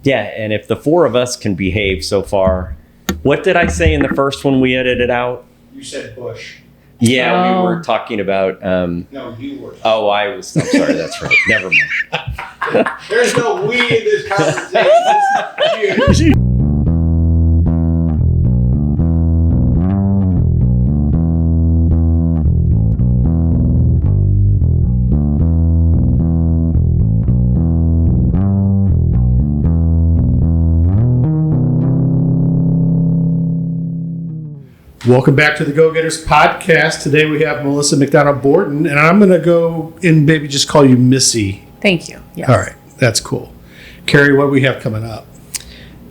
Yeah, and if the four of us can behave so far, what did I say in the first one we edited out? You said Bush. Yeah, we were talking about. No, you were. Oh, I'm sorry. That's right. Never mind. There's no we in this conversation. It's you. Welcome back to the Gogh-Getters podcast. Today we have Melissa McDonough-Borden, and I'm going to go and maybe just call you Missy. Thank you. Yes. All right, that's cool. Carrie, what do we have coming up?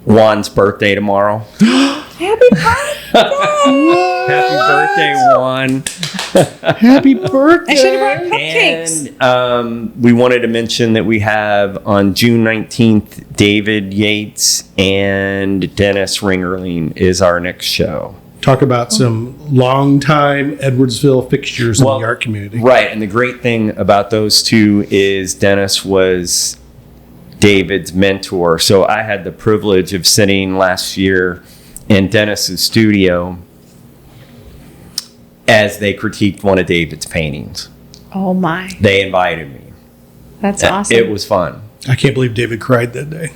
Juan's birthday tomorrow. Happy birthday! Happy birthday, Juan. Happy birthday! I should have brought cupcakes. And we wanted to mention that we have on June 19th, David Yates and Dennis Ringerling is our next show. Talk about some longtime Edwardsville fixtures in the art community. Right, and the great thing about those two is Dennis was David's mentor. So I had the privilege of sitting last year in Dennis's studio as they critiqued one of David's paintings. Oh my. They invited me. That's awesome. It was fun. I can't believe David cried that day.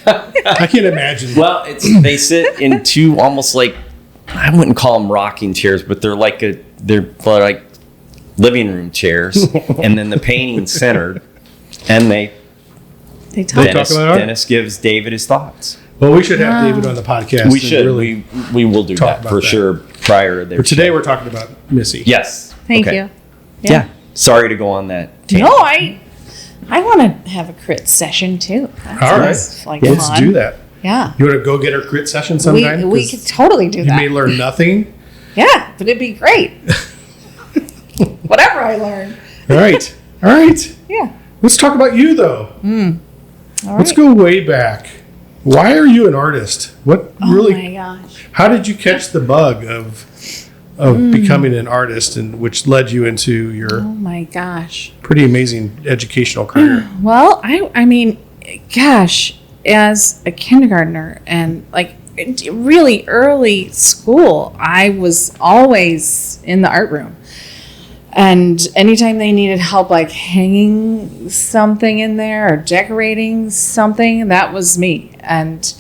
I can't imagine. Well, they sit in two almost like, I wouldn't call them rocking chairs, but they're like living room chairs, and then the painting centered, and they talk about art. Dennis gives David his thoughts. Well, we should have David on the podcast. We should. Really we will do that for sure prior to their For today, show. we're talking about Missy. Yes. Thank Okay. you. Yeah. Sorry to go on that. No, I want to have a crit session too. That All right. sounds like Let's fun. do that. Yeah. You want to go get our crit session sometime? We could totally do You that. may learn nothing. Yeah, but it'd be great. Whatever I learn. All right. All right. Yeah. Let's talk about you, though. All Let's right. go way back. Why are you an artist? What really? Oh my gosh. How did you catch the bug of becoming an artist, and which led you into Oh your my gosh. pretty amazing educational career? Well, I mean, gosh, as a kindergartner and like really early school, I was always in the art room. And anytime they needed help, like hanging something in there or decorating something, that was me. And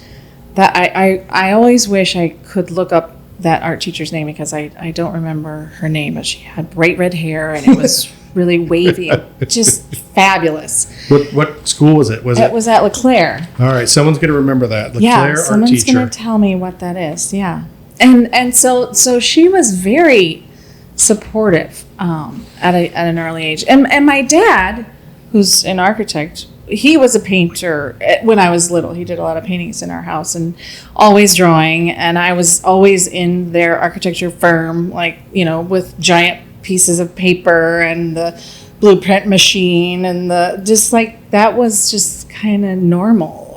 that I always wish I could look up that art teacher's name because I don't remember her name, but she had bright red hair and it was really wavy, just fabulous. What school was it? It was at LeClaire. All right, someo's going to remember that. LeClaire art someone's teacher. going to tell me what that is. Yeah, and so she was very supportive at an early age, and my dad, who's an architect, he was a painter when I was little. He did a lot of paintings in our house and always drawing, and I was always in their architecture firm, like, you know, with giant pieces of paper and the blueprint machine and that was just kind of normal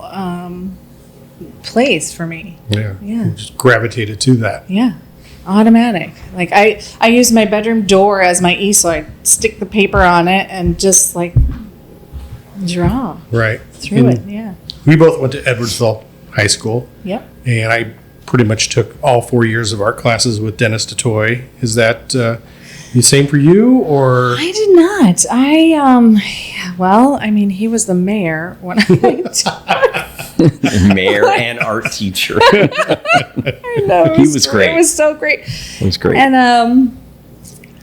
place for me. Yeah. Just gravitated to that. Yeah. Automatic. Like I use my bedroom door as my easel. I stick the paper on it and just like draw Right. through it. Yeah. We both went to Edwardsville High School. Yep. And I pretty much took all 4 years of art classes with Dennis DeToy. Is that the same for you, or? I did not. Well, I mean, he was the mayor when Mayor and art teacher. I know, He was great. It was so great. It was great. And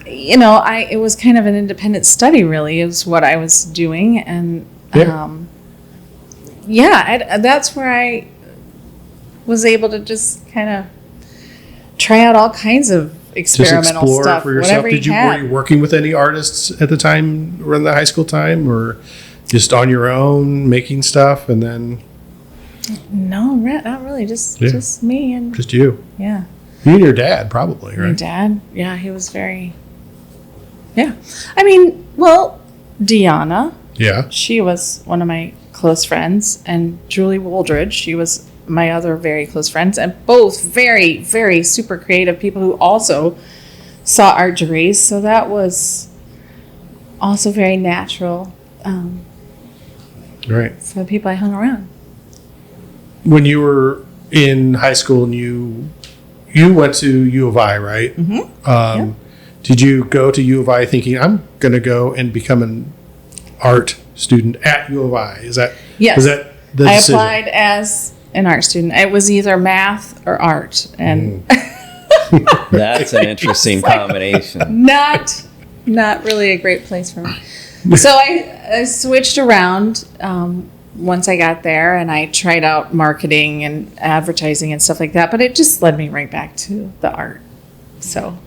you know, it was kind of an independent study, really, is what I was doing, and that's where I was able to just kind of try out all kinds of experimental just explore stuff. for yourself. Whatever Were you working with any artists at the time, around the high school time, or just on your own making stuff, and then? No, not really. Just me and Just you. yeah. You and your dad, probably, right? My dad, yeah, he was very. Yeah, I mean, well, Deanna. Yeah. She was one of my close friends, and Julie Woldridge, she was my other very close friends, and both very, very super creative people who also saw art degrees. So that was also very natural Right. for the people I hung around. when you were in high school and you went to U of I, right? Mm-hmm. Did you go to U of I thinking, I'm going to go and become an art student at U of I? Is that Yes. was that the I decision? applied as an art student. It was either math or art, and That's an interesting combination. not really a great place for me. So I switched around once I got there, and I tried out marketing and advertising and stuff like that. But it just led me right back to the art. So,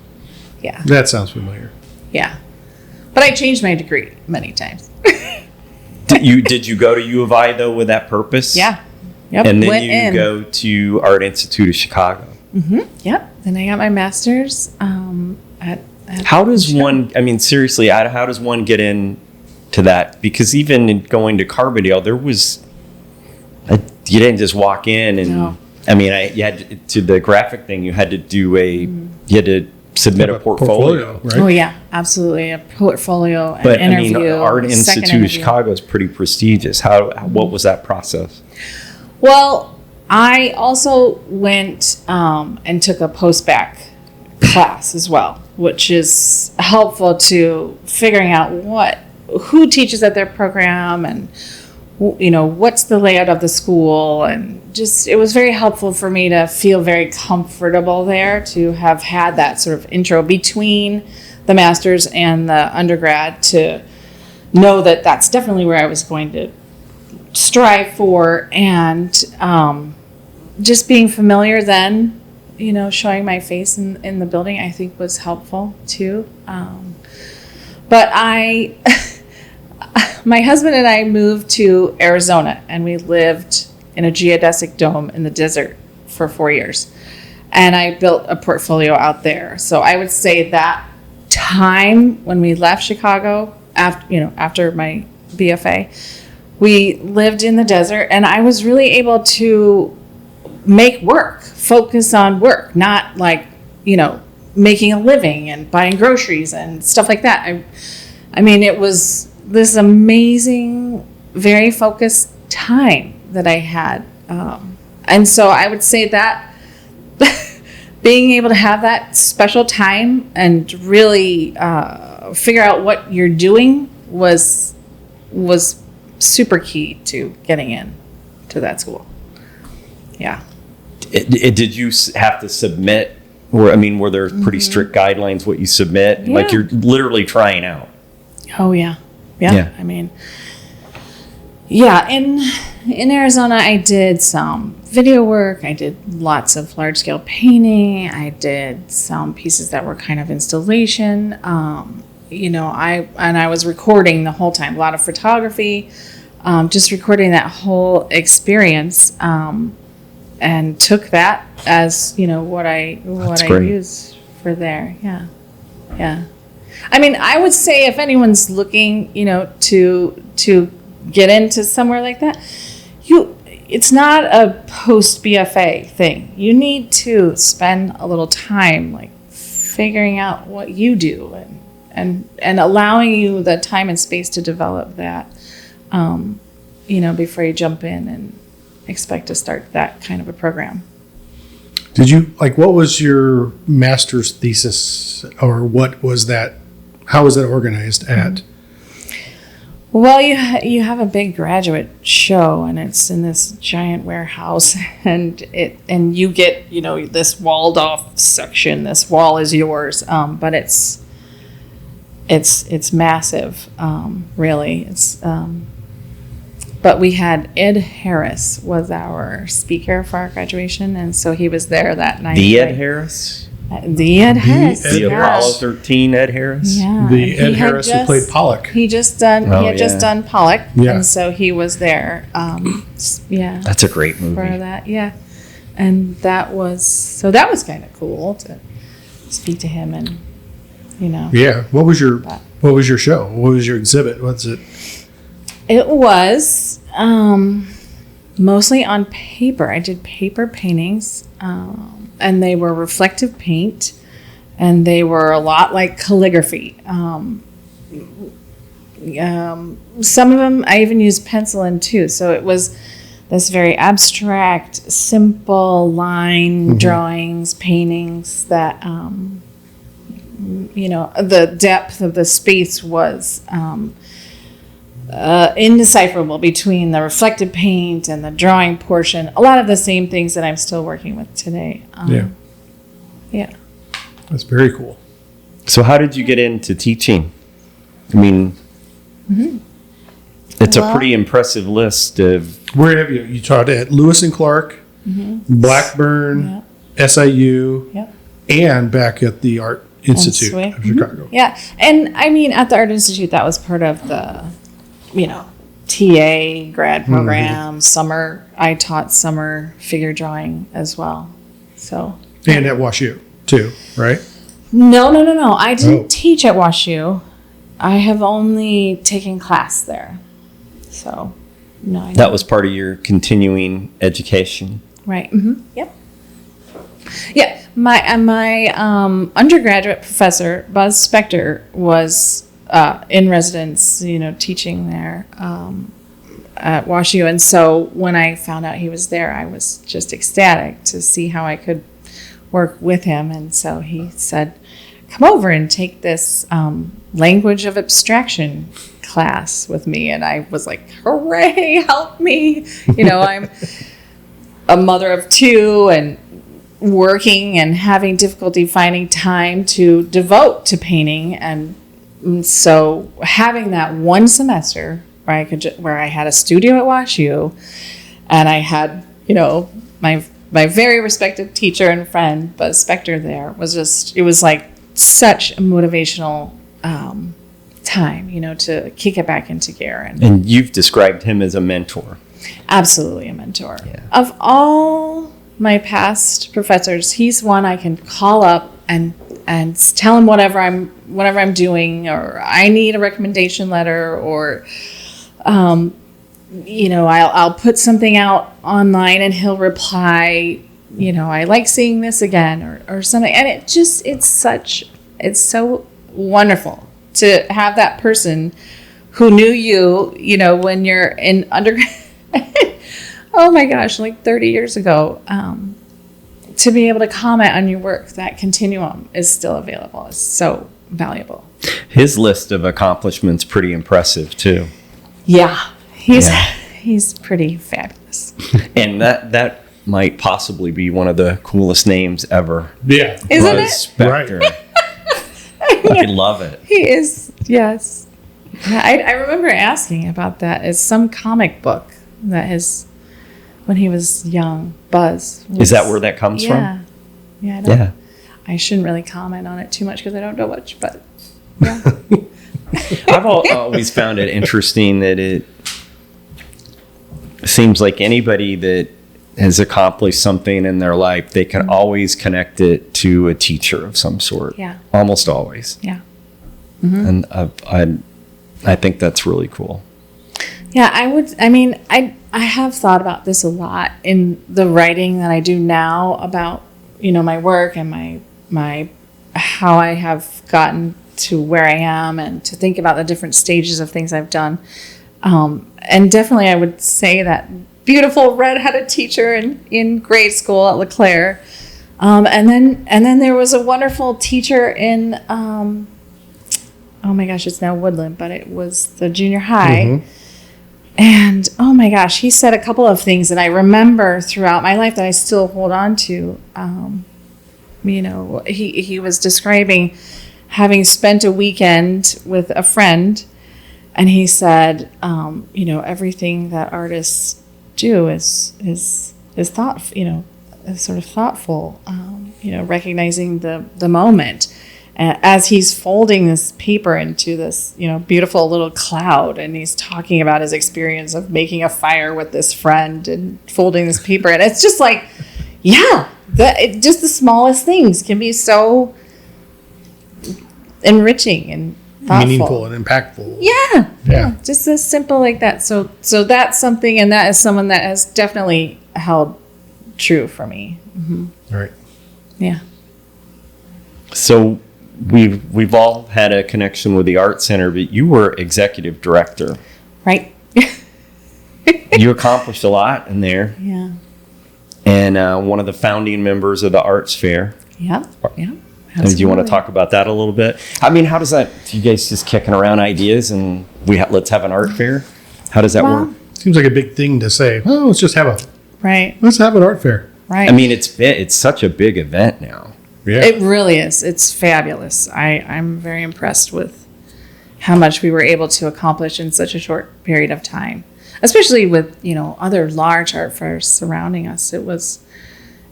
yeah, That sounds familiar. yeah. But I changed my degree many times. Did you go to U of I though with that purpose? Yeah. Yep. And then Went you in. go to Art Institute of Chicago. Yep. Then I got my master's at How does one? I mean, seriously, how does one get into that? Because even in going to Carbondale, there was you didn't just walk in and. No. I mean, you had to the graphic thing. You had to do you had to submit a portfolio. right? Oh yeah, absolutely, a portfolio, an But interview. I mean, Art second Institute of interview. Chicago is pretty prestigious. What was that process? Well, I also went and took a post-bac class as well, which is helpful to figuring out who teaches at their program and what's the layout of the school, and just it was very helpful for me to feel very comfortable there, to have had that sort of intro between the master's and the undergrad, to know that that's definitely where I was going to strive for, and just being familiar then, showing my face in the building, I think was helpful too. But my husband and I moved to Arizona, and we lived in a geodesic dome in the desert for 4 years. And I built a portfolio out there. So I would say that time when we left Chicago, after my BFA, we lived in the desert, and I was really able to make work, focus on work, not like, making a living and buying groceries and stuff like that. I mean, it was this amazing, very focused time that I had. And so I would say that being able to have that special time and really figure out what you're doing was super key to getting in to that school. Yeah. Did you have to submit? Or were there pretty strict guidelines what you submit? Yeah. Like you're literally trying out. Oh yeah. Yeah. I mean, yeah. In Arizona, I did some video work. I did lots of large scale painting. I did some pieces that were kind of installation. I was recording the whole time. A lot of photography. Just recording that whole experience. And took that as what I great. use for there. Yeah. I mean, I would say if anyone's looking, to get into somewhere like that, it's not a post BFA thing. You need to spend a little time like figuring out what you do and allowing you the time and space to develop that, before you jump in and expect to start that kind of a program. Did you what was your master's thesis, or what was that? How was that organized at? Well, you have a big graduate show, and it's in this giant warehouse, and you get this walled off section. This wall is yours, but it's massive, really. It's but we had Ed Harris was our speaker for our graduation, and so he was there that night. The Ed Harris? The Ed Harris. Ed The yeah. Apollo 13 Ed Harris? Yeah. The and Ed Harris who played Pollock. He had just done Pollock, Yeah. and so he was there. Yeah. That's a great movie. For that, yeah. And that was kind of cool to speak to him, and Yeah. What was your show? What was your exhibit? What's it? It was mostly on paper. I did paper paintings, and they were reflective paint, and they were a lot like calligraphy. Some of them I even used pencil in too. So it was this very abstract, simple line drawings, paintings that, the depth of the space was indecipherable between the reflective paint and the drawing portion. A lot of the same things that I'm still working with today. Yeah. That's very cool. So how did you get into teaching? I mean, it's a pretty impressive list of... Where have you taught at Lewis and Clark, Blackburn, SIU, and back at the Art Institute of Chicago. Yeah. And I mean, at the Art Institute, that was part of the, TA grad program, summer. I taught summer figure drawing as well. So. And at WashU too, right? No. I didn't teach at WashU. I have only taken class there. So, no. That was part of your continuing education. Right. Yep. Yeah. My undergraduate professor, Buzz Spector, was in residence, teaching there at WashU. And so when I found out he was there, I was just ecstatic to see how I could work with him. And so he said, come over and take this language of abstraction class with me. And I was like, hooray, help me. I'm a mother of two and working and having difficulty finding time to devote to painting. And so having that one semester where I had a studio at WashU and I had, my very respected teacher and friend, Buzz Spector, there it was like such a motivational time, to kick it back into gear. And you've described him as a mentor. Absolutely a mentor. Yeah. Of all my past professors, he's one I can call up and tell him whatever I'm doing, or I need a recommendation letter, or I'll put something out online and he'll reply, I like seeing this again, or something. And it's so wonderful to have that person who knew you, when you're in undergrad. Oh my gosh, like 30 years ago, to be able to comment on your work. That continuum is still available. It's so valuable. His list of accomplishments pretty impressive too. Yeah, he's pretty fabulous. And that might possibly be one of the coolest names ever. Yeah, isn't Buzz it? Spector. Right. I love it. He is, yes. Yeah, I remember asking about that as some comic book that when he was young, Buzz. Is that where that comes from? Yeah. I shouldn't really comment on it too much because I don't know much, but yeah. I've always found it interesting that it seems like anybody that has accomplished something in their life, they can always connect it to a teacher of some sort. Yeah. Almost always. Yeah. And I think that's really cool. Yeah, I have thought about this a lot in the writing that I do now about, my work and my how I have gotten to where I am, and to think about the different stages of things I've done. And definitely I would say that beautiful red-headed teacher in grade school at LeClaire. And then there was a wonderful teacher in, oh my gosh, it's now Woodland, but it was the junior high. And oh my gosh, he said a couple of things that I remember throughout my life that I still hold on to. He was describing having spent a weekend with a friend, and he said, everything that artists do is thought, is sort of thoughtful, recognizing the moment. As he's folding this paper into this, beautiful little cloud, and he's talking about his experience of making a fire with this friend and folding this paper. And it's just like, just the smallest things can be so enriching and thoughtful. Meaningful and impactful. Yeah. Just as simple like that. So that's something, and that is someone that has definitely held true for me. All right. Yeah. So we've all had a connection with the Art Center, but you were executive director. Right. you accomplished a lot in there. Yeah. And one of the founding members of the Arts Fair. Yep. Yep. Do you want to talk about that a little bit? I mean, how does that, you guys just kicking around ideas and let's have an art fair? How does that work? Seems like a big thing to say. Oh, let's have an art fair. Right. I mean, it's such a big event now. Yeah. It really is. It's fabulous. I'm very impressed with how much we were able to accomplish in such a short period of time, especially with, other large art fairs surrounding us.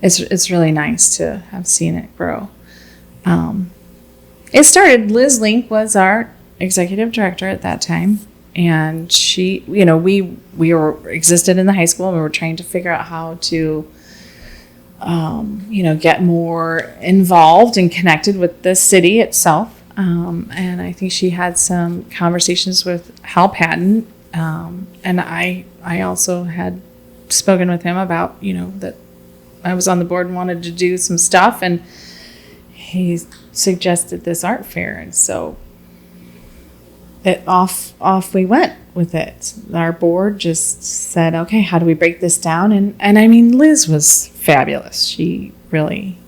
It's really nice to have seen it grow. It started, Liz Link was our executive director at that time. And she, we existed in the high school and we were trying to figure out how to, get more involved and connected with the city itself. And I think she had some conversations with Hal Patton. And I also had spoken with him about, that I was on the board and wanted to do some stuff. And he suggested this art fair. And so off we went with it. Our board just said, okay, how do we break this down? And I mean, Liz was fabulous. She really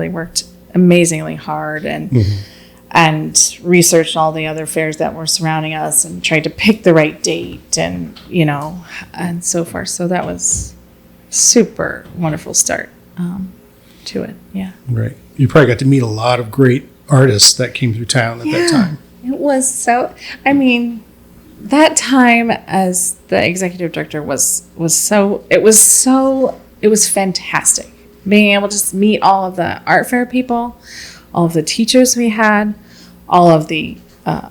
worked amazingly hard and researched all the other fairs that were surrounding us and tried to pick the right date and so forth. So that was super wonderful start to it. Yeah. Right. You probably got to meet a lot of great artists that came through town at that time. It was so, that time as the executive director was fantastic. Being able to meet all of the art fair people, all of the teachers we had, all of the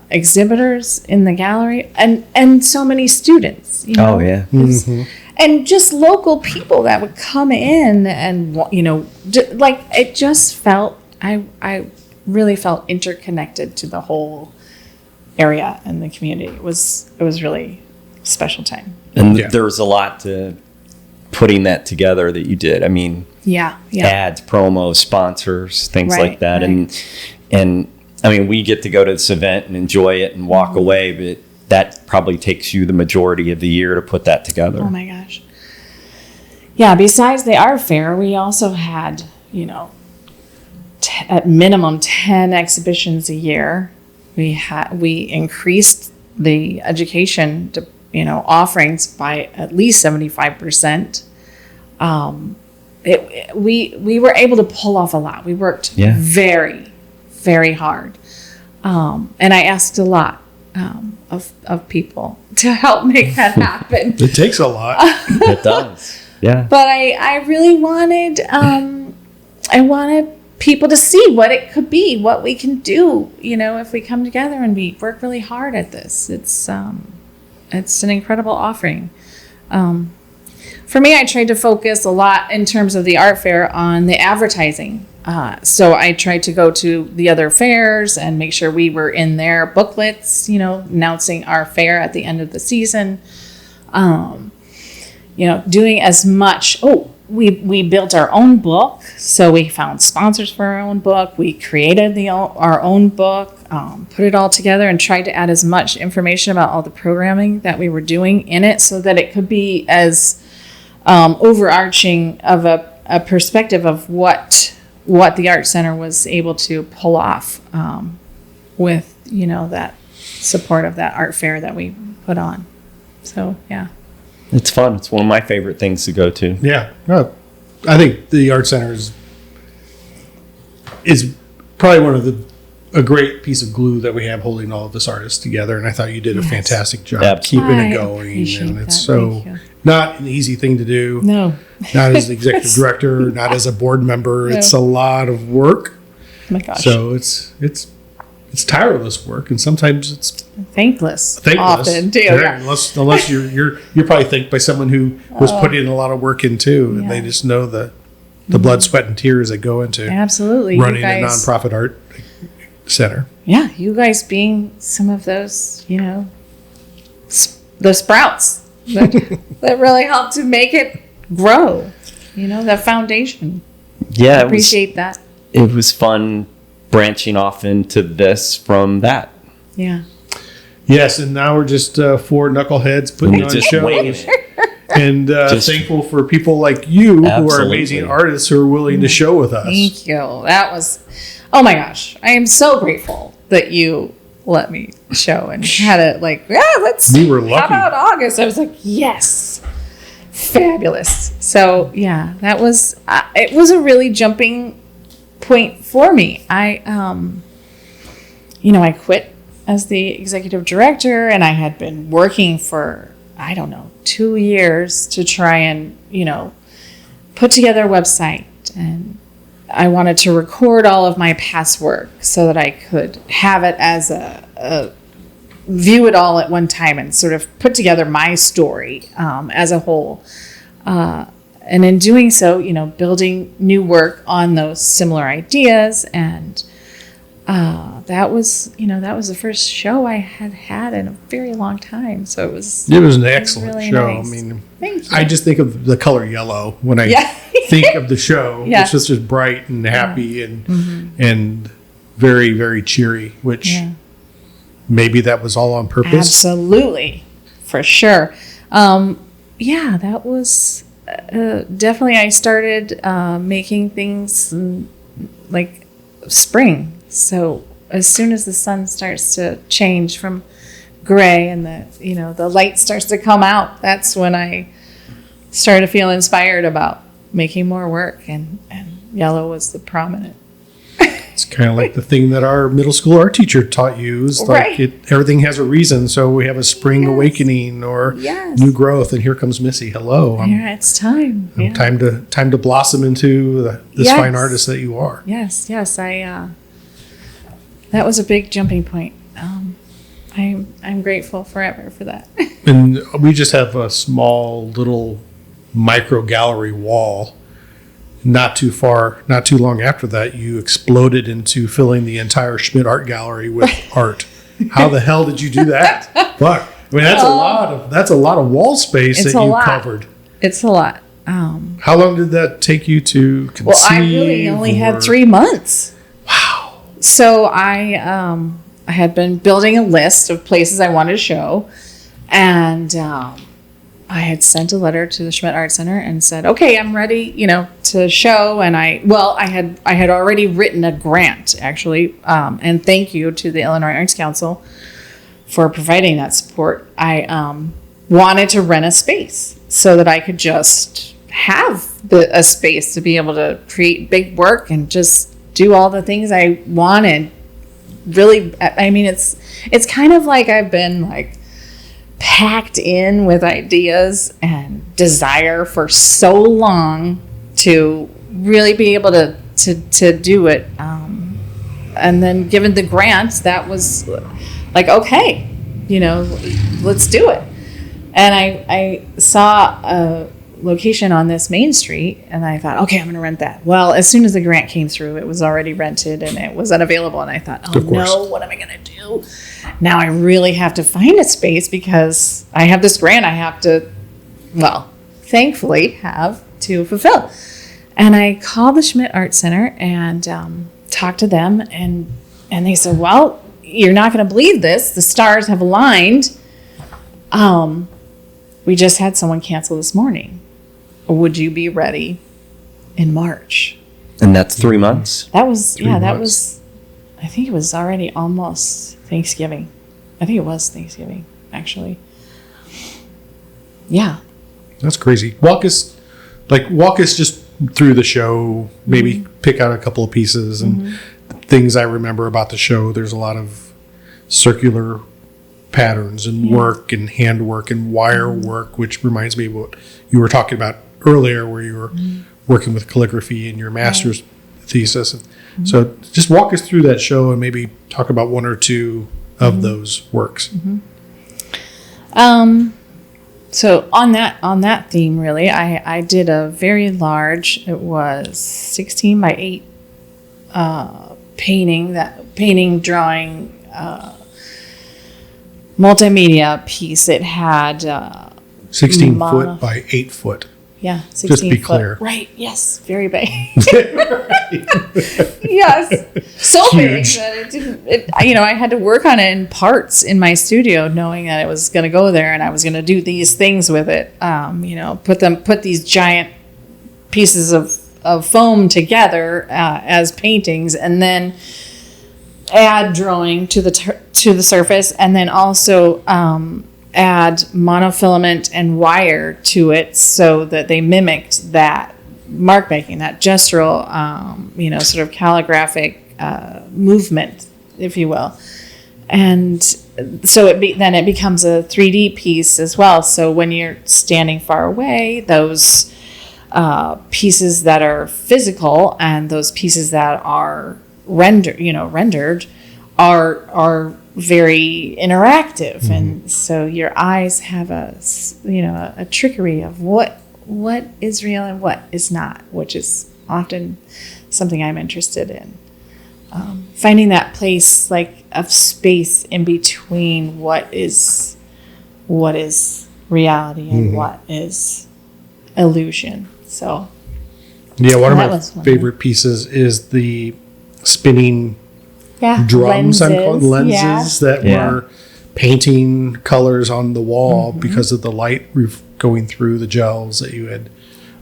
exhibitors in the gallery, and so many students. Oh, yeah. Mm-hmm. And just local people that would come in and, it just felt, I really felt interconnected to the whole area and the community. It was really a special time. And there was a lot to putting that together that you did. I mean, ads, promos, sponsors, things like that. Right. And I mean, we get to go to this event and enjoy it and walk away, but that probably takes you the majority of the year to put that together. Oh my gosh. Yeah, besides the art fair, we also had, at minimum 10 exhibitions a year. We increased the education offerings by at least 75%. We were able to pull off a lot. We worked very, very hard. And I asked a lot of people to help make that happen. It takes a lot. It does. Yeah. But I really wanted people to see what it could be, what we can do, if we come together and we work really hard at this. It's an incredible offering. For me, I tried to focus a lot in terms of the art fair on the advertising. So I tried to go to the other fairs and make sure we were in their booklets, announcing our fair at the end of the season. Doing as much. We built our own book, so we found sponsors for our own book. We created our own book, put it all together, and tried to add as much information about all the programming that we were doing in it, so that it could be as overarching of a perspective of what the Art Center was able to pull off with that support of that art fair that we put on. So yeah. It's fun. It's one of my favorite things to go to. Yeah. I think the Art Center is probably a great piece of glue that we have holding all of us artists together. And I thought you did a fantastic job keeping it going. And it's so not an easy thing to do. No. Not as the executive director, not as a board member. No. It's a lot of work. Oh my gosh. So it's tireless work, and sometimes it's thankless often too. Yeah. Unless you're probably thanked by someone who was putting a lot of work in too, and they just know the blood, sweat, and tears that go into running a nonprofit art center. Yeah, you guys being some of those, the sprouts that really helped to make it grow. The foundation. Yeah, I appreciate that. It was fun branching off into this from that. Yeah. Yes, and now we're just 4 knuckleheads putting on shows. And thankful for people like you who are amazing artists who are willing to show with us. Thank you. That was, oh my gosh. I am so grateful that you let me show and had it like, we were lucky. How about August? I was like, yes. Fabulous. So yeah, that was, it was a really jumping point for me. I quit as the executive director, and I had been working for, 2 years to try and, put together a website. And I wanted to record all of my past work so that I could have it as a view it all at one time and sort of put together my story as a whole. And in doing so, building new work on those similar ideas. And that was the first show I had in a very long time. So it was an excellent really show. Nice. I mean, I just think of the color yellow when I think of the show. Yeah. It's just bright and happy and very, very cheery, which maybe that was all on purpose. Absolutely. For sure. That was definitely, I started making things like spring. So as soon as the sun starts to change from gray and the light starts to come out, that's when I started to feel inspired about making more work, and yellow was the prominent. It's kind of like the thing that our middle school art teacher taught you is like everything has a reason. So we have a spring awakening or new growth, and here comes Missy. Hello, it's time. Time to blossom into this fine artist that you are. Yes, I. That was a big jumping point. I'm grateful forever for that. And we just have a small little micro gallery wall. Not too long after that, you exploded into filling the entire Schmidt art gallery with art. How the hell did you do that? Fuck. I mean, that's a lot of wall space that you covered. It's a lot. How long did that take you to conceive? Well, I really only had 3 months. Wow. So I had been building a list of places I wanted to show, and I had sent a letter to the Schmidt Art Center and said, "Okay, I'm ready, to show." And I had already written a grant, actually, and thank you to the Illinois Arts Council for providing that support. I wanted to rent a space so that I could just have a space to be able to create big work and just do all the things I wanted. Really, I mean, it's kind of like I've been like packed in with ideas and desire for so long to really be able to do it. And then given the grant, that was like, okay, let's do it. And I saw a location on this main street, and I thought, okay, I'm going to rent that. Well, as soon as the grant came through, it was already rented and it was unavailable. And I thought, oh no, what am I going to do? Now I really have to find a space because I have this grant I have to, thankfully have to fulfill. And I called the Schmidt Art Center and talked to them, and they said, well, you're not going to believe this. The stars have aligned. We just had someone cancel this morning. Would you be ready in March? And that's 3 months? That was, that was, I think it was already almost Thanksgiving. I think it was Thanksgiving, actually. Yeah. That's crazy. Walk us just through the show, maybe pick out a couple of pieces and things I remember about the show. There's a lot of circular patterns and work and handwork and wire work, which reminds me of what you were talking about earlier, where you were working with calligraphy in your master's thesis. So just walk us through that show and maybe talk about one or two of those works. So on that theme, really, I did a very large, it was 16 by 8 painting, drawing, multimedia piece. It had 16 foot by 8 foot. Yeah, 16 Just be foot. clear. Right, yes, very big. Yes, so Huge. big that it didn't, I had to work on it in parts in my studio, knowing that it was going to go there and I was going to do these things with it. Put these giant pieces of foam together as paintings, and then add drawing to the surface, and then also add monofilament and wire to it so that they mimicked that mark making, that gestural, sort of calligraphic movement, if you will. And so then it becomes a 3D piece as well. So when you're standing far away, those pieces that are physical and those pieces that are rendered are very interactive. Mm-hmm. And so your eyes have a trickery of what is real and what is not, which is often something I'm interested in. Finding that place like of space in between what is reality and what is illusion. So yeah, one of my favorite pieces is the spinning drums, lenses that were painting colors on the wall because of the light going through the gels that you had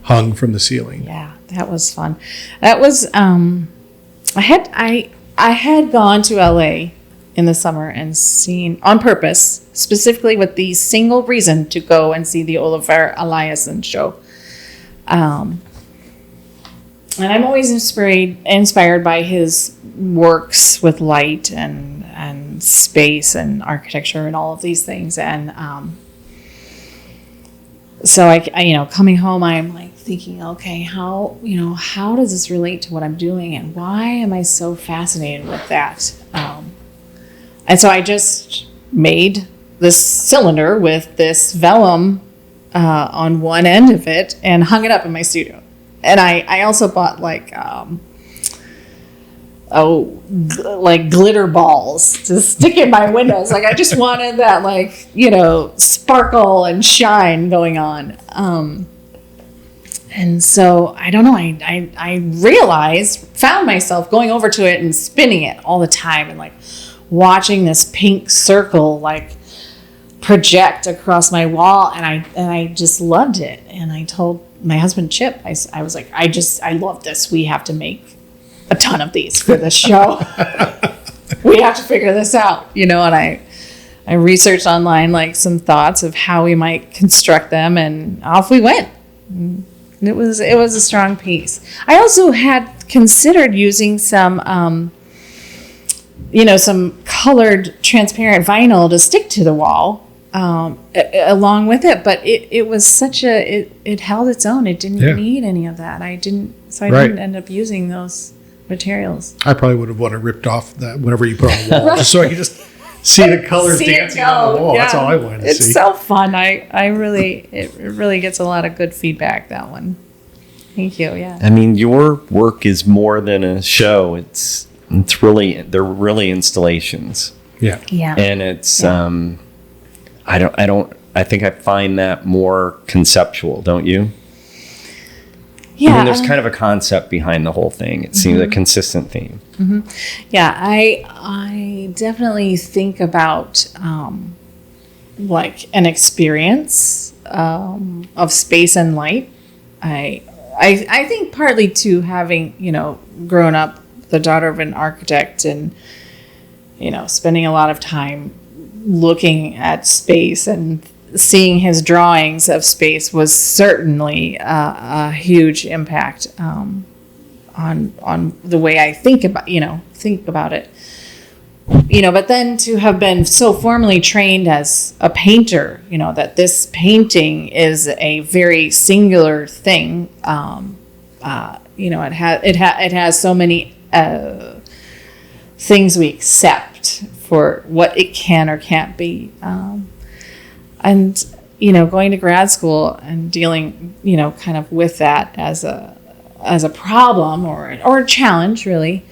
hung from the ceiling. Yeah, that was fun. That was I had gone to LA in the summer and seen on purpose, specifically with the single reason to go and see the Olafur Eliasson show. And I'm always inspired by his works with light and space and architecture and all of these things. And so I coming home, I'm like thinking, okay, how does this relate to what I'm doing, and why am I so fascinated with that? And so I just made this cylinder with this vellum on one end of it and hung it up in my studio. And I also bought like glitter balls to stick in my windows. Like I just wanted that sparkle and shine going on. And so I don't know. I found myself going over to it and spinning it all the time, and like watching this pink circle like project across my wall, and I just loved it. And I told my husband Chip, I was like, I love this. We have to make a ton of these for this show. We have to figure this out, and I researched online like some thoughts of how we might construct them, and off we went. It was a strong piece. I also had considered using some some colored transparent vinyl to stick to the wall along with it, but it was it held its own. It didn't need any of that. I didn't end up using those materials. I probably would have wanted ripped off that whenever you put on the wall, just so I could just see the colors dancing on the wall. Yeah. That's all I wanted to see. It's so fun. It really gets a lot of good feedback, that one. Thank you. Yeah. I mean, your work is more than a show. They're really installations. Yeah. Yeah. And it's I think I find that more conceptual, don't you? Yeah. I mean, there's kind of a concept behind the whole thing. It seems a consistent theme. Mm-hmm. Yeah, I definitely think about like an experience of space and light. I think partly to having grown up the daughter of an architect and spending a lot of time looking at space and seeing his drawings of space was certainly a huge impact on the way I think about it. But then to have been so formally trained as a painter, that this painting is a very singular thing. It has so many things we accept for what it can or can't be. And going to grad school and dealing, kind of with that as a problem or a challenge, really.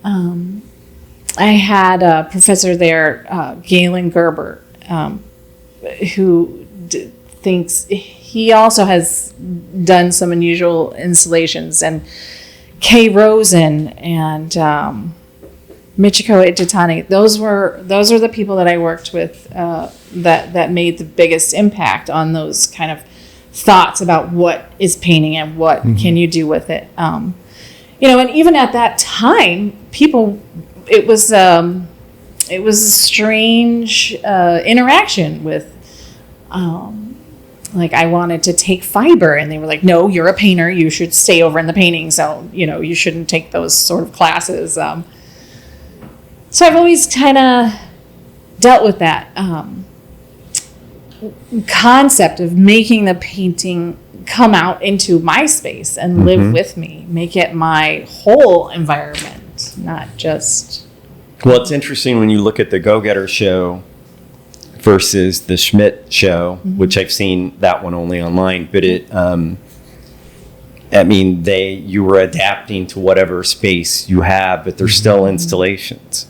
I had a professor there, Galen Gerber, who thinks he also has done some unusual installations, and Kay Rosen and Michiko Itatani. Those are the people that I worked with that made the biggest impact on those kind of thoughts about what is painting and what can you do with it. And even at that time, it was a strange interaction with. I wanted to take fiber, and they were like, no, you're a painter. You should stay over in the painting. So, you shouldn't take those sort of classes. So I've always kind of dealt with that concept of making the painting come out into my space and live with me, make it my whole environment, not just. Well, it's interesting when you look at the Gogh-Getters show versus the Schmidt show, which I've seen that one only online, but you were adapting to whatever space you have, but they're still installations.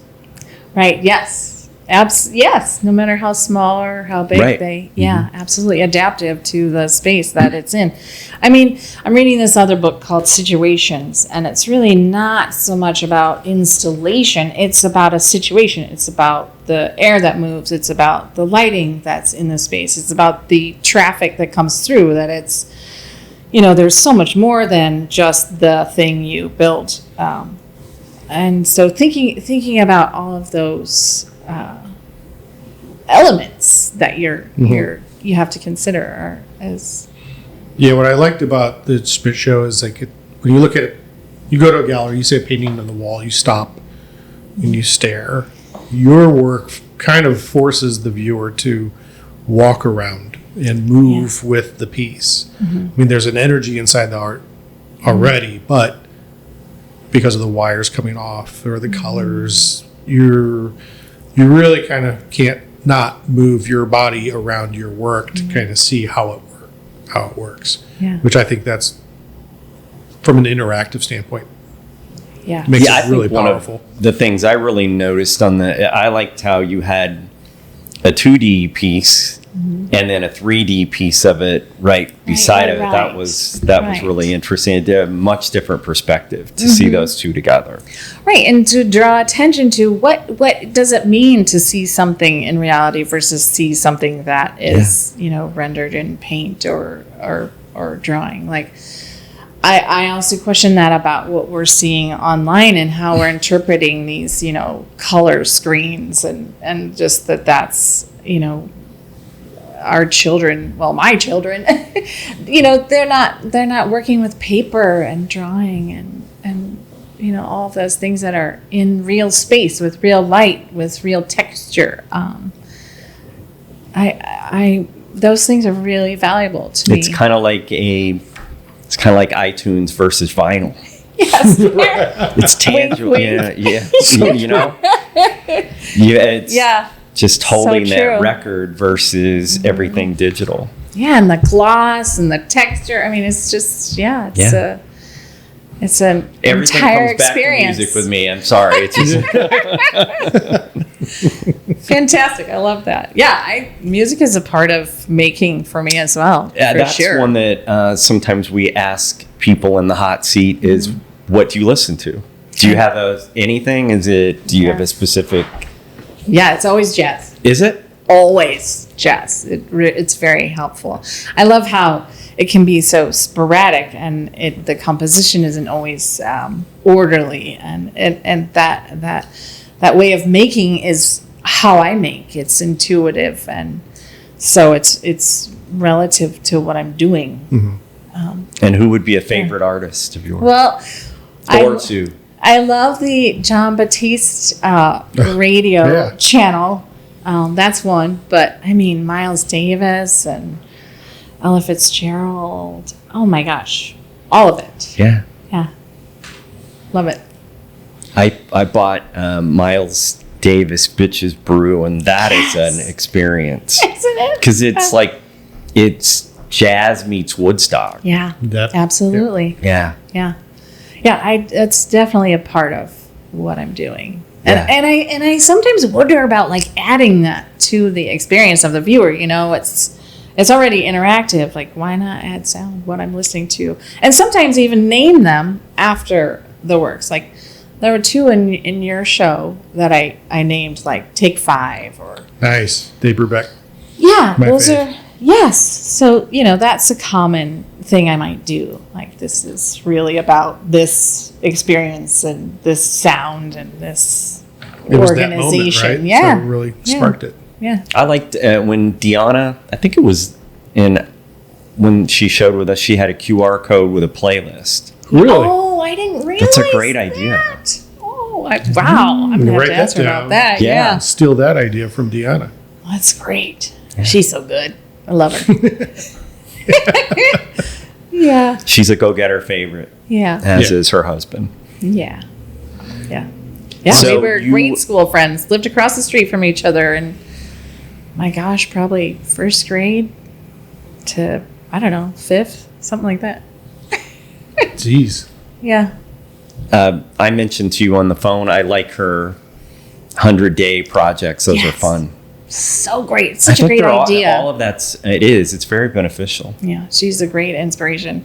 Right. Yes. Yes. No matter how small or how big absolutely adaptive to the space that it's in. I'm reading this other book called Situations, and it's really not so much about installation. It's about a situation. It's about the air that moves. It's about the lighting that's in the space. It's about the traffic that comes through, that it's, there's so much more than just the thing you build. And so thinking about all of those elements that you have to consider as. Yeah, what I liked about the Schmidt show is when you look at it, you go to a gallery, you see a painting on the wall, you stop and you stare. Your work kind of forces the viewer to walk around and move with the piece. There's an energy inside the art already, but because of the wires coming off or the colors, you really kind of can't not move your body around your work to kind of see how it works. Yeah. Which I think that's, from an interactive standpoint, makes it really powerful. One of the things I really noticed I liked how you had a 2D piece and then a 3D piece of it beside it. That was really interesting. It did a much different perspective to see those two together. Right, and to draw attention to what does it mean to see something in reality versus see something that is rendered in paint or drawing. I also question that about what we're seeing online and how we're interpreting these color screens and just that's our children, my children, they're not working with paper and drawing and all of those things that are in real space with real light, with real texture. Those things are really valuable to me. It's kind of like iTunes versus vinyl. Yes. It's tangible. Yeah. It's just holding that record versus everything digital. Yeah, and the gloss and the texture. It's just it's an everything entire comes back experience. To music with me. I'm sorry. It's just fantastic. I love that. Yeah, music is a part of making for me as well. Yeah, that's one that sometimes we ask people in the hot seat is, what do you listen to? Do you have anything? Do you have a specific? Yeah, it's always jazz. Is it? Always jazz. It's very helpful. I love how it can be so sporadic, and the composition isn't always orderly, and that way of making is how I make. It's intuitive, and so it's relative to what I'm doing. And who would be a favorite artist of yours? Well, two. I love the John Batiste radio channel. That's one. But Miles Davis and Ella Fitzgerald. Oh my gosh, all of it. Yeah. Love it. I bought Miles Davis Bitches Brew, and that is an experience. Isn't it? Because it's jazz meets Woodstock. Yeah. Absolutely. Yeah. It's definitely a part of what I'm doing. And I sometimes wonder about adding that to the experience of the viewer. It's it's already interactive. Like, why not add sound, what I'm listening to? And sometimes even name them after the works. Like, there were 2 in your show that I named, like, Take 5 or... Nice. Dave Brubeck. Yeah, those are... Yes. So, that's a common thing I might do. Like, this is really about this experience and this sound and this it was organization. That moment, right? Yeah. So it really sparked it. Yeah. I liked when Deanna, I think it was when she showed with us, she had a QR code with a playlist. Really? Oh, I didn't realize That's a great idea. Oh, wow. I'm going to have to ask her about that. Yeah. Steal that idea from Deanna. That's great. Yeah. She's so good. I love her. Yeah. She's a go-getter favorite. Yeah. As is her husband. Yeah. Yeah. Yeah. So we were grade school friends, lived across the street from each other, and my gosh, probably first grade to, I don't know, 5th, something like that. Jeez. Yeah. I mentioned to you on the phone, I like her 100-day projects. Those are fun. So great. Such a great idea. All of it's very beneficial. Yeah. She's a great inspiration.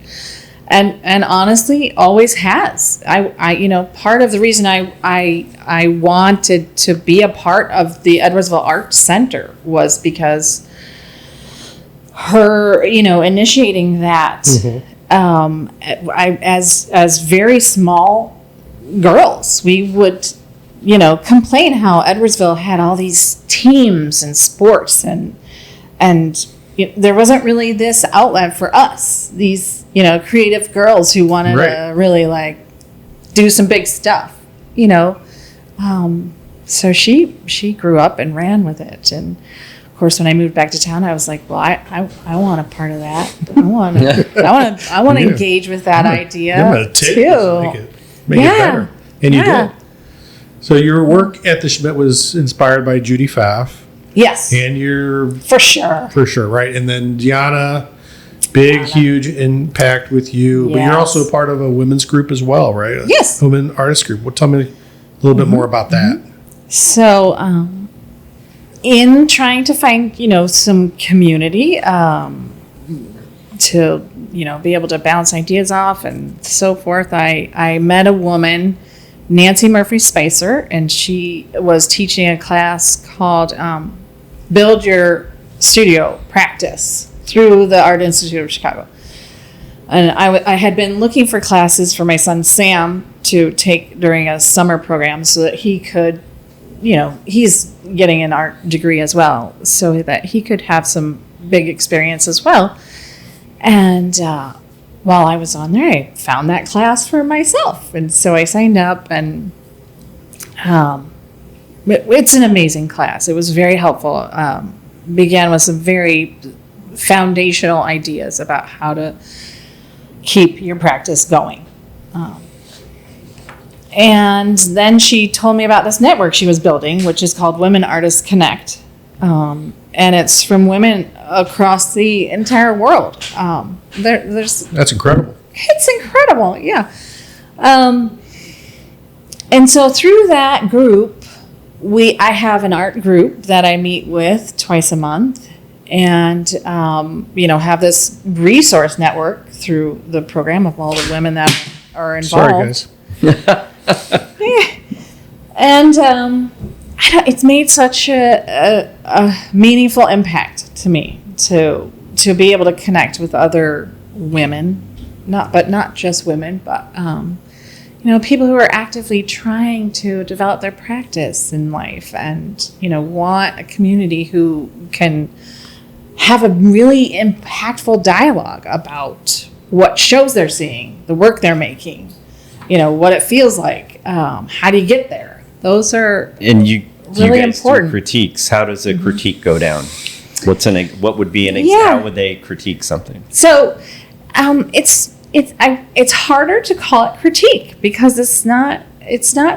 And honestly, always has. I part of the reason I wanted to be a part of the Edwardsville Arts Center was because her, initiating that. As very small girls, we would, complain how Edwardsville had all these teams and sports and there wasn't really this outlet for us, these, creative girls who wanted to really like do some big stuff, so she grew up and ran with it. And of course, when I moved back to town, I was like, well, I want a part of that. I want to engage with that idea too. Make it better. And you did. So your work at the Schmidt was inspired by Judy Pfaff. Yes. And you're... For sure, right. And then Deanna, huge impact with you. Yes. But you're also a part of a women's group as well, right? Yes. Women artist group. Well, tell me a little bit more about that. So, in trying to find, some community to, be able to bounce ideas off and so forth, I met a woman, Nancy Murphy Spicer, and she was teaching a class called Build Your Studio Practice through the Art Institute of Chicago. And I had been looking for classes for my son Sam to take during a summer program so that he could, he's getting an art degree as well, so that he could have some big experience as well. And while I was on there, I found that class for myself. And so I signed up, and it's an amazing class. It was very helpful. Began with some very foundational ideas about how to keep your practice going. And then she told me about this network she was building, which is called Women Artists Connect. And it's from women across the entire world. That's incredible. It's incredible, yeah. And so through that group, I have an art group that I meet with twice a month, and have this resource network through the program of all the women that are involved. Sorry, guys. And it's made such a meaningful impact to me to be able to connect with other women, not just women, but people who are actively trying to develop their practice in life, and want a community who can have a really impactful dialogue about what shows they're seeing, the work they're making, what it feels like, how do you get there? Those are really important. Do critiques. How does a critique go down? What would be how would they critique something? So it's harder to call it critique because it's not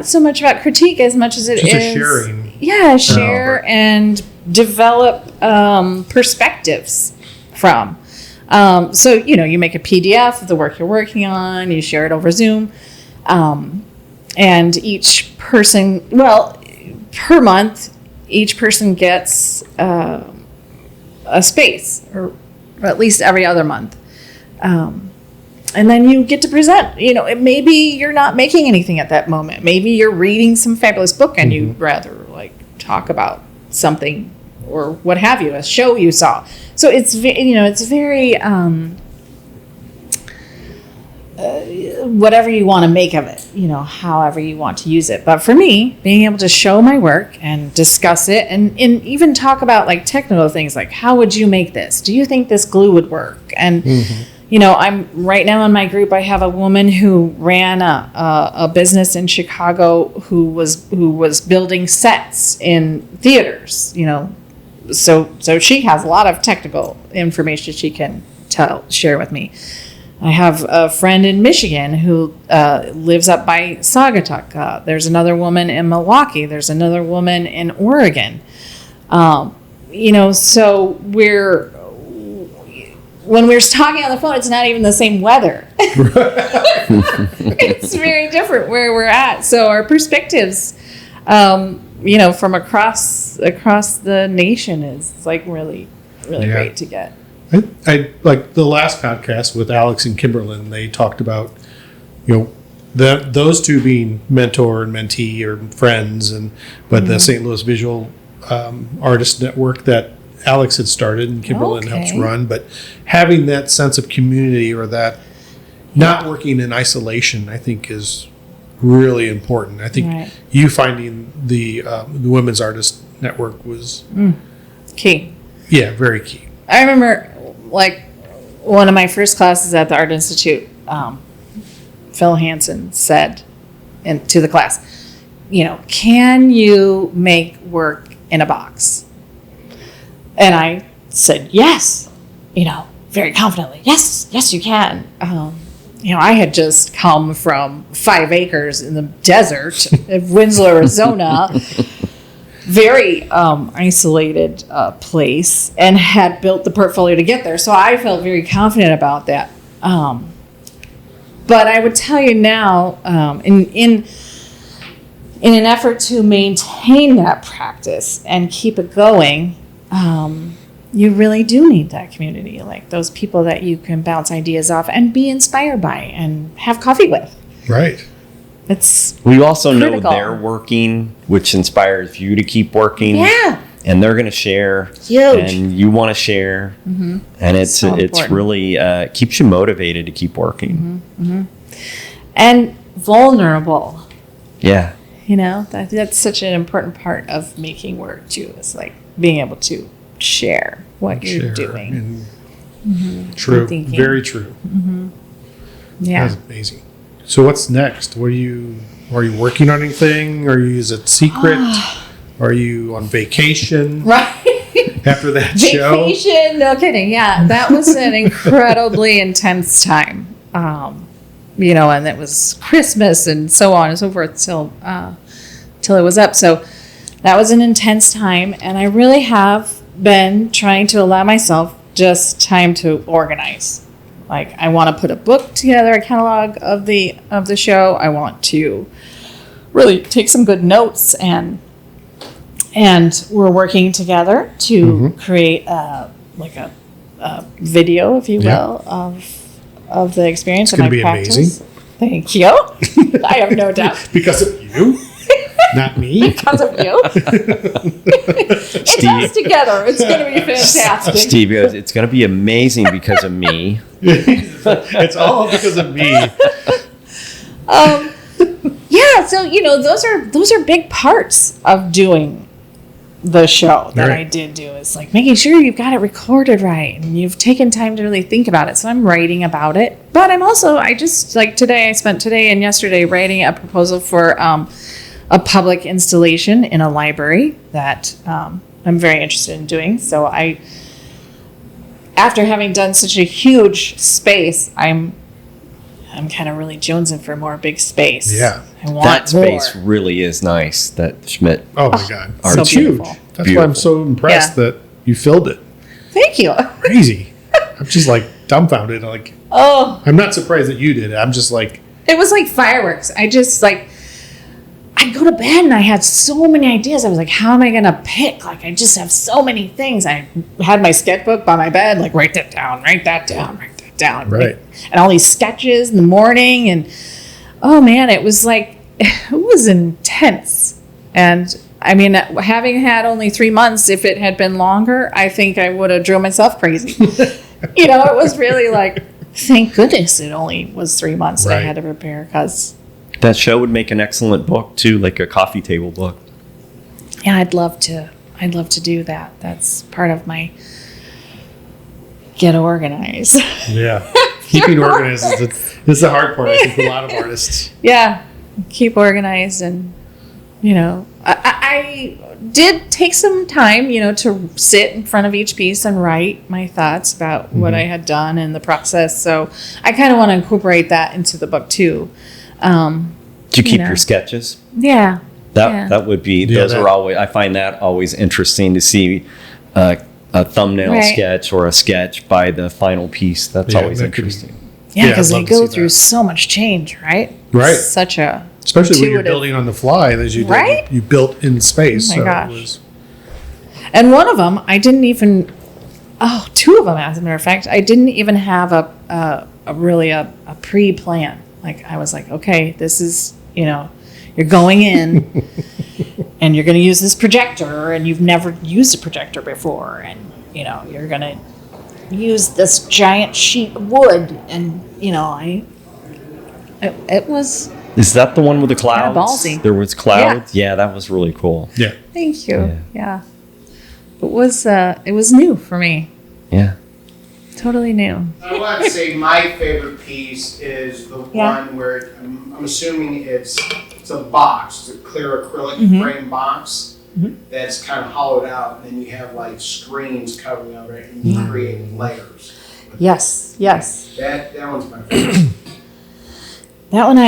so much about critique as much as it is a sharing. Yeah, share and develop perspectives from. So you make a PDF of the work you're working on, you share it over Zoom, and each person, per month, each person gets a space or or at least every other month. And then you get to present. Maybe you're not making anything at that moment. Maybe you're reading some fabulous book and you'd rather talk about something or what have you, a show you saw. So it's very whatever you want to make of it, however you want to use it. But for me, being able to show my work and discuss it and even talk about technical things like, how would you make this? Do you think this glue would work? And I'm right now in my group. I have a woman who ran a business in Chicago who was building sets in theaters. So she has a lot of technical information she can share with me. I have a friend in Michigan who lives up by Saugatuck. There's another woman in Milwaukee. There's another woman in Oregon. So when we're talking on the phone, it's not even the same weather. It's very different where we're at. So our perspectives, from across the nation is really, really great to get. I like the last podcast with Alex and Kimberlyn. They talked about, those two being mentor and mentee or friends, but the St. Louis Visual Artist Network that Alex had started and Kimberlyn helps run, but having that sense of community or that not working in isolation, I think is really important. I think you finding the Women's Artist Network was key. Yeah, very key. I remember one of my first classes at the Art Institute, Phil Hansen said to the class, can you make work in a box? And I said, yes, very confidently. Yes, you can. I had just come from 5 acres in the desert of Winslow, Arizona, very isolated place, and had built the portfolio to get there. So I felt very confident about that. But I would tell you now, in an effort to maintain that practice and keep it going, you really do need that community, those people that you can bounce ideas off and be inspired by and have coffee with. Right. We also know they're working, which inspires you to keep working. Yeah. And they're going to share. Huge. And you want to share. Mm-hmm. And it's really keeps you motivated to keep working. Mm-hmm. And vulnerable. Yeah. That's such an important part of making work too. It's being able to share what you're doing. True. Very true. Mm-hmm. Yeah. That's amazing. So what's next? Are you working on anything? Is it secret? Are you on vacation? Right. After that show? Vacation? No kidding. Yeah. That was an incredibly intense time. And it was Christmas and so on and so forth till it was up. So that was an intense time, and I really have been trying to allow myself just time to organize. I want to put a book together, a catalog of the show. I want to really take some good notes, and we're working together to create a video, if you will, of the experience of my practice. It's going to be amazing. Thank you. I have no doubt. Because of you. Not me. Because of you. It's us together. It's going to be fantastic. Steve goes, it's going to be amazing because of me. It's all because of me. Yeah, so those are big parts of doing the show that I did do. Is making sure you've got it recorded right and you've taken time to really think about it. So I'm writing about it, but I'm also I spent today and yesterday writing a proposal for a public installation in a library that I'm very interested in doing. So after having done such a huge space, I'm kind of really jonesing for more big space. Yeah. I want that space really is nice. That Schmidt. Oh my God. So it's huge. That's beautiful. why I'm so impressed that you filled it. Thank you. Crazy. I'm just dumbfounded. I'm not surprised that you did it. I'm just it was like fireworks. I just I'd go to bed and I had so many ideas. I was like, how am I going to pick? Like, I just have so many things. I had my sketchbook by my bed, like, write that down. Right. Right. And all these sketches in the morning. And, oh, man, it was intense. And, I mean, having had only 3 months, if it had been longer, I think I would have drove myself crazy. It was really like, thank goodness it only was 3 months that I had to prepare, because... That show would make an excellent book too, like a coffee table book. Yeah, I'd love to do that. That's part of my get organized. Yeah. Keeping organized is the hard part, I think, for a lot of artists. Yeah. Keep organized. And, I did take some time, to sit in front of each piece and write my thoughts about what I had done and the process. So I kind of want to incorporate that into the book too. Do you keep your sketches? Yeah. That would be, those are always, I find that always interesting to see a thumbnail sketch or a sketch by the final piece. That's always interesting. Yeah, because they go through so much change, right? Right. Especially when you're building on the fly, as you did, you built in space. Oh my gosh. And one of them, I didn't even, two of them, as a matter of fact, I didn't even have a pre-plan. Like, I was like, okay, this is, you're going in and you're going to use this projector, and you've never used a projector before. And, you're going to use this giant sheet of wood. And, it was... Is that the one with the clouds? Ballsy. There was clouds? Yeah, that was really cool. Yeah. Thank you. Yeah. It was new for me. Yeah. Totally new. I want to say my favorite piece is the one where I'm assuming it's a box. It's a clear acrylic frame box that's kind of hollowed out, and then you have like screens covering over it, and you create layers. Yes. That one's my favorite. That one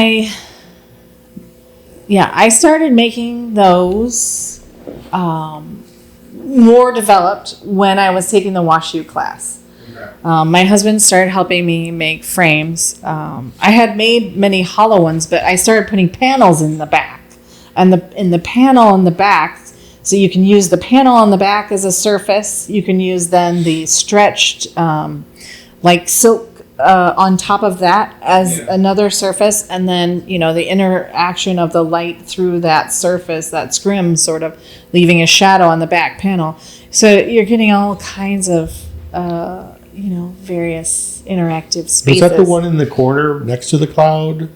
I started making those more developed when I was taking the WashU class. My husband started helping me make frames. I had made many hollow ones, but I started putting panels in the back. And in the panel in the back, so you can use the panel on the back as a surface. You can use then the stretched like silk on top of that as another surface. And then, the interaction of the light through that surface, that scrim sort of leaving a shadow on the back panel. So you're getting all kinds of... various interactive spaces. Was that the one in the corner next to the cloud?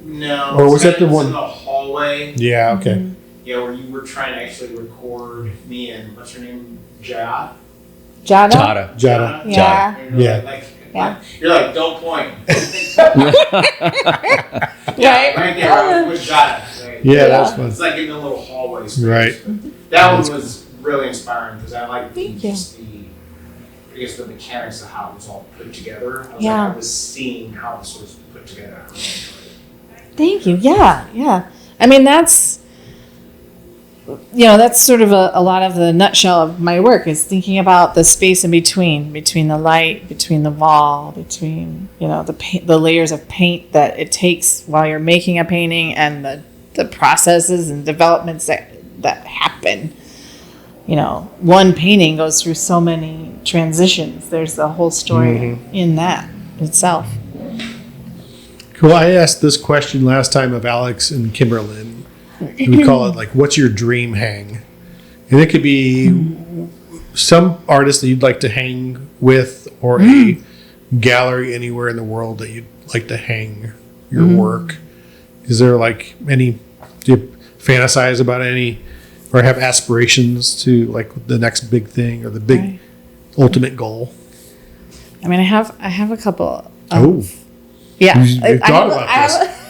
No. Or was that the one in the hallway? Yeah, okay. Yeah, where you were trying to actually record me and what's her name? Jada. Yeah. You're like, don't point. Right there. I was with Jada. Right? Yeah, that's fun. It's like in the little hallway space. Right. That one was really inspiring because I like the mechanics of how it was all put together. I was seeing how this was put together. I really enjoyed it. Thank you. Yeah. I mean, that's sort of a lot of the nutshell of my work, is thinking about the space in between the light, between the wall, between, the layers of paint that it takes while you're making a painting, and the processes and developments that happen. One painting goes through so many transitions. There's the whole story in that itself. Cool. I asked this question last time of Alex and Kimberlyn. We call it like, what's your dream hang? And it could be some artist that you'd like to hang with, or a gallery anywhere in the world that you'd like to hang your work. Is there like any, do you fantasize about any, or have aspirations to like the next big thing or the big ultimate goal? I mean, I have a couple. Yeah. You've thought about this.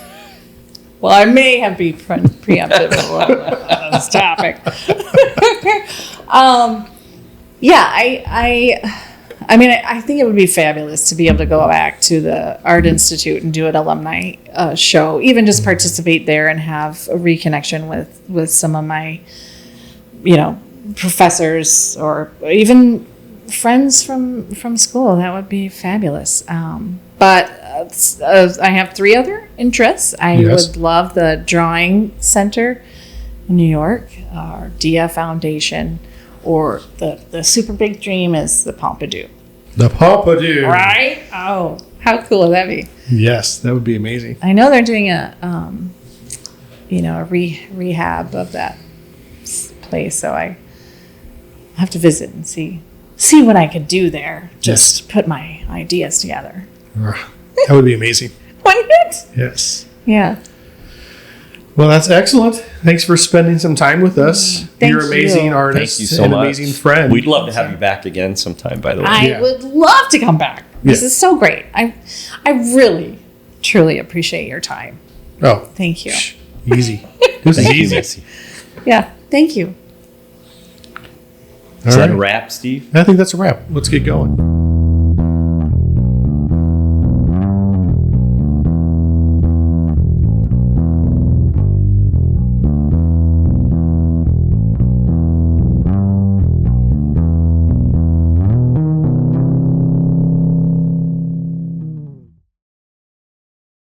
Well, I may have been preemptive on this topic. I think it would be fabulous to be able to go back to the Art Institute and do an alumni show, even just participate there and have a reconnection with some of my, professors, or even friends from school. That would be fabulous. But I have 3 other interests. I would love the Drawing Center in New York, or Dia Foundation, or the super big dream is the Pompidou. The Pompidou. Right? Oh, how cool would that be? Yes, that would be amazing. I know they're doing a rehab of that place, so I have to visit and see what I could do there. Just put my ideas together. That would be amazing. Wouldn't it? Yes. Yeah. Well, that's excellent. Thanks for spending some time with us. You're an amazing artist. Thank you so and much. Amazing friend. We'd love to have you back again sometime, by the way. I would love to come back. This is so great. I really, truly appreciate your time. Oh. Thank you. Easy. This is easy. Missy. Yeah. Thank you. Is that a wrap, Steve? I think that's a wrap. Let's get going.